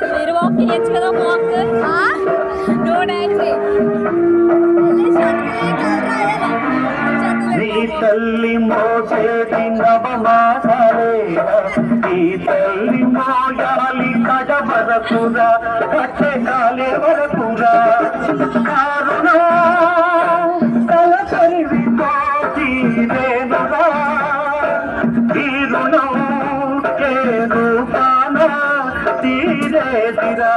మీరు వాక్ చేయొచ్చు కదా వాక్ నో డాన్సింగ్ నీ తల్లి మోసేది నవమాసాలే నీ తల్లి మోయాలి కడ వరకురా కట్టె కాలే వరకురా కారుణా కలకరివితో తీరేనురా తీరును ఏ రూపాన తీరేదిరా